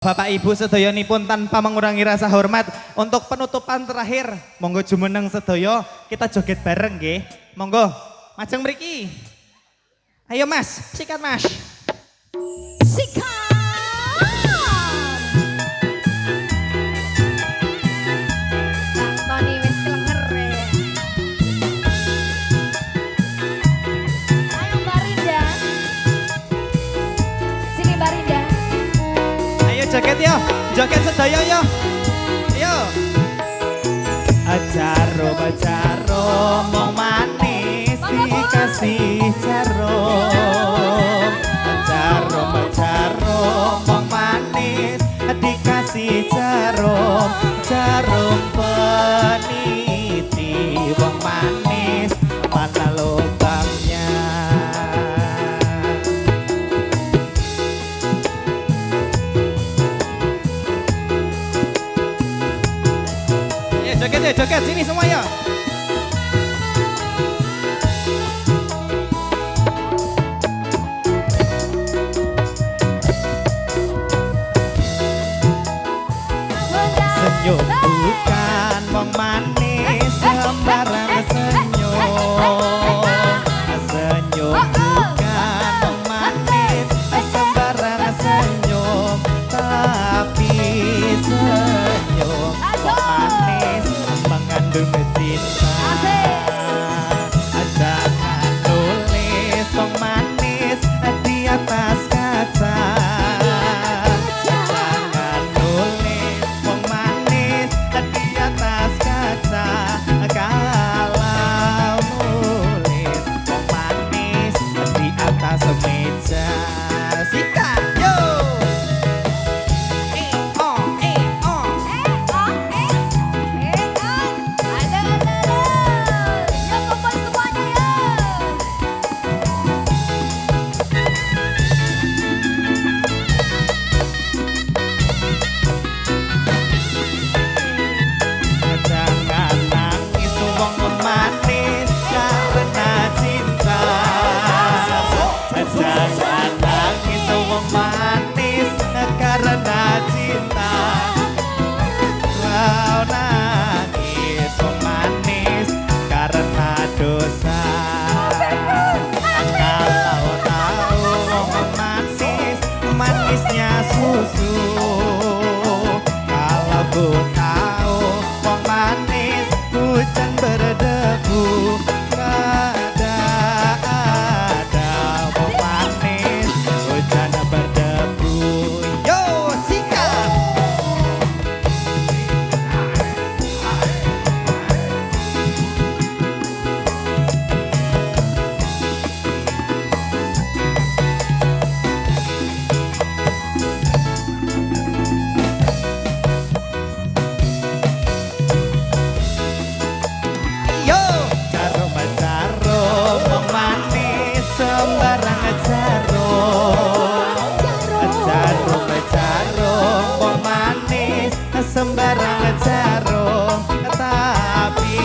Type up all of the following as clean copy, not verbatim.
Bapak Ibu sedoyonipun tanpa mengurangi rasa hormat untuk penutupan terakhir monggo jumeneng sedoyo kita joget bareng nggih. Monggo majeng mriki. Ayo Mas, sikat Mas. Sikat. Tony wis klenger ya. Ayo Mbak Rinda. Sini Mbak Rinda. Ayo joget yo, joget sedoyo yo. Ayo. Ajaro bajaro mong manis dikasih jarum. Ajaro bajaro mong manis dikasih jarum. Jarum peniti wong manis mana lubangnya. Ya joget sini semua ya. Senyum bukan wong manis sembarang senyum. Senyum bukan wong manis sembarang senyum. Tapi senyum wong manis mengandung cinta. Jangan tulis wong manis di atas kaca. Jangan tulis wong manis di atas kaca. Kalau nulis wong manis di atas meja. Sikat yo. Jangan nangis wong manis karena cinta. Jangan nangis wong manis karena cinta. Kau nangis wong manis karena dosa. Kalau tahu wong manis manisnya susu. Kalau ku tahu wong manis hujan berdebu. Ada wong manis hujan berdebu. Yo sikat. Yo, jarum jarum wong manis sembarang jarum. Jarum jarum wong manis sembarang jarum. Tapi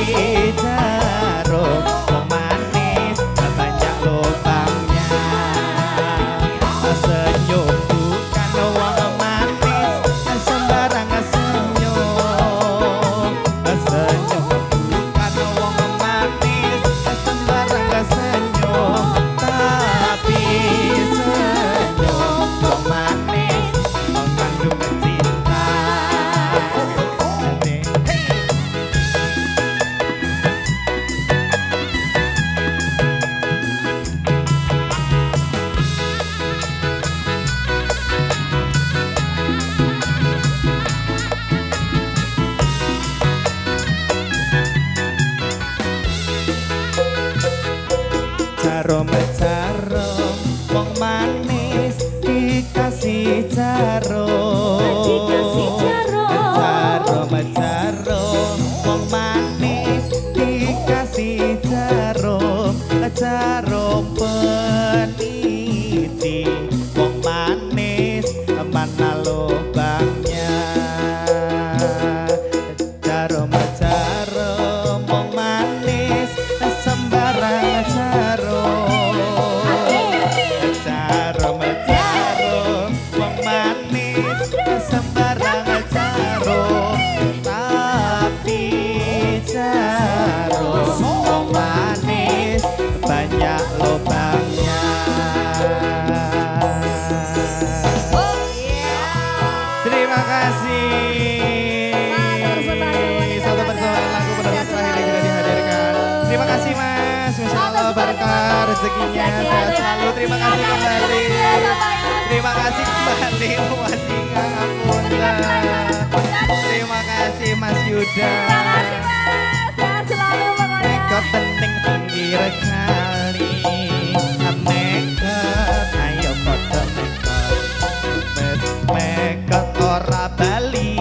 jarum wong manis banyak lubangnya. Senyum bukan wong manis sembarang senyum. Senyum bukan wong manis sembarang senyum. Tapi senyum wong manis mengandung cinta. Jarum jarum wong manis dikasih jarum. Jarum jarum wong manis dikasih jarum. Jarum peniti wong manis mana lubangnya. Jarum jarum wong manis sembarang jarum. sembarang jarum, tapi jarum wong manis banyak lubangnya. Terima kasih. Satu persembahan lagu penutup terakhir yang sudah dihadirkan. Terima kasih Mas, Masya Allah barokah rezekinya sehat selalu. Terima kasih kembali. Terima kasih kembali Wasika Ngapunda. Terima kasih Mas Yuda. Mekot penting pinggir kali. Mekot ayo foto mekot. Mekot ora bali.